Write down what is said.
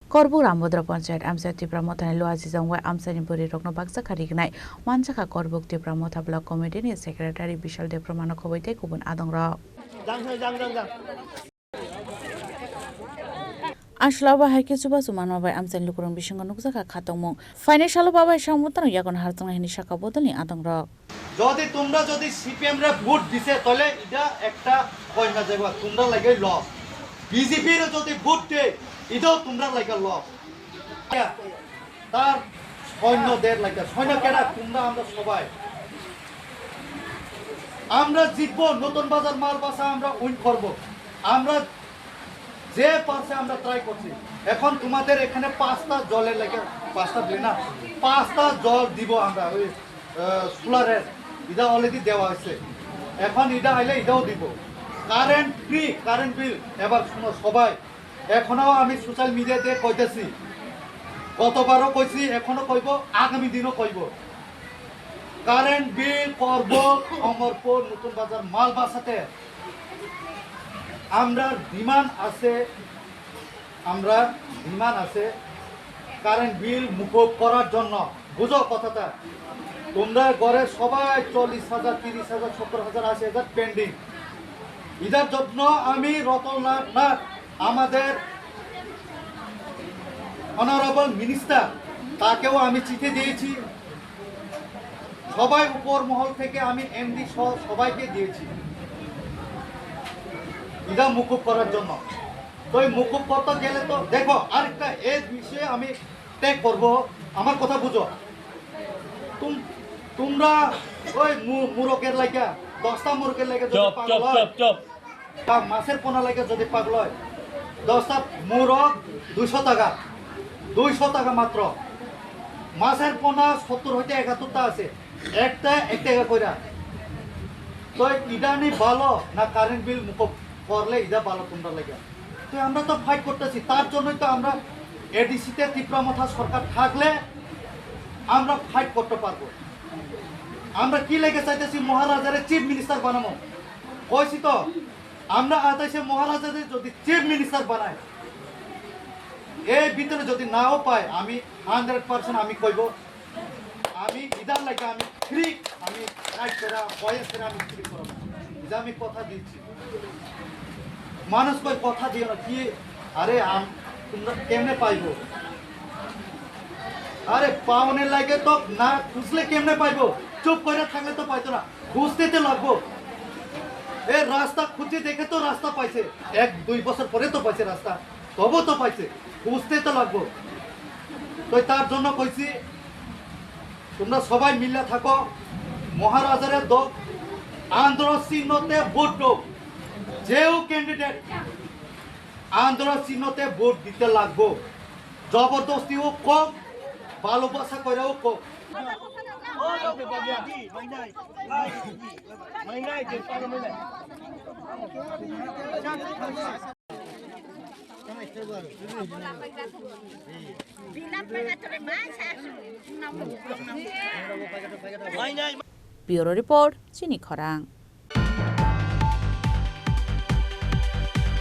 Korbu Ramodra Panchayat Amsa Tipra Motani Loazi Zangwa Amsani Buri Rokno Baksa Karignai Manchaka Korbuk Tipra Mota Block Committee ni Secretary Bishal de Pramana Koboite Kubun Adongra Ashlaba Hake Suba Sumano by Amsan Lukurum Bishanganukaka Katong Financial Baba Shamutan Yakon Hartong Hinishaka Bodoni Adongra যদি তোমরা যদি CPM রে vote দিছে তাহলে এটা একটা কই না যাইবা তোমরা লাগে লস বিজেপি রে যদি ভোট দে এটাও তোমরা লাগে লস তার সৈন্যদের লাগে সৈন্য কেডা তোমরা আমরা সবাই আমরা জিতবো নতুন বাজার মাল বাসা আমরা উইন করব আমরা যে পারছে আমরা ট্রাই করছি এখন তোমাদের এখানে 5টা জলের লাগে 5টা দিন না 5টা জল দিব আমরা ওই সোলারের এটা অলরেডি দেওয়া হয়েছে এখন এটা আইলে এটাও দিব কারেন্ট ফ্রি কারেন্ট বিল এবার শুনো সবাই এখনো আমি সোশ্যাল মিডিয়াতে কইতেছি গতবারও কইছি এখনো কইব আগামী দিনও কইব কারেন্ট বিল করব অমরপুর নতুন বাজার মাল বাসাতে আমরা ডিমান্ড আছে কারেন্ট বিল মুকুব করার জন্য বুঝো কথাটা তোমরা ঘরে সবাই 40,000 30,000 70,000 80,000 পেন্ডিং এটার জন্য আমি রতনলাল নাথ আমাদের অনারেবল মিনিস্টার তাকেও আমি চিঠি দিয়েছি সবাই উপর মহল থেকে আমি এমডি সহ সবাইকে দিয়েছি এটা মুকুব করার জন্য তো এই মুকুব করতে গেলে তো দেখো আরেকটা এই বিষয়ে আমি ট্যাগ করব আমার কথা বুঝো তোমরা ওই মুরগের লাগা 10টা মুরগের লাগা যদি পাগল হয় বা মাছের পোনা লাগা যদি পাগল হয় 10টা মুরগ 200 টাকা মাত্র মাছের পোনা 70 হইতে 71টা আছে একটা 1 টাকা কইরা তো ইদানি ভালো না কারেন্ট বিল মুকুব করলে ইদা ভালো তোমরা লাগা তো আমরা তো ফাইট করতেছি তার জন্যই তো আমরা এডিসিতে তীব্রমাথা সরকার থাকলে আমরা ফাইট করতে পারবো আমরা কি লেগে চাইতেছি মহারাজারে চিফ মিনিস্টার বানাবো কইছি তো আমরা আতাইছে মহারাজারে যদি চিফ মিনিস্টার বানাই এই ভিতরে যদি নাও পাই আমি 100% আমি কইব আমি ইদার লাগে আমি ফ্রি আমি ফাইট করা ভয়েস করে আমি ফ্রি করব এটা আমি কথা দিচ্ছি মানুষ কই কথা দিও না কি আরে তোমরা কেমনে পাইবো আরে পাওনে লাগে তো না খুঁজলে কেমনে পাইবো চুপ করে থাকলে তো পাইতো না খুঁজতে তো লাগবো এই রাস্তা খুঁজে দেখে তো রাস্তা পাইছে 1-2 বছর পরে তো পাইছে রাস্তা তবু তো পাইছে খুঁজতে তো লাগবো তো তার জন্য কইছি তোমরা সবাই মিলে থাকো মহারাজারের দল আন্দোলন চিহ্নতে ভোট দাও যেও ক্যান্ডিডেট আন্দোলন চিহ্নতে ভোট দিতে লাগবো জবরদস্তি হোক কম ভালোবাসা করেও কম Bureau Report, Chini Khorang.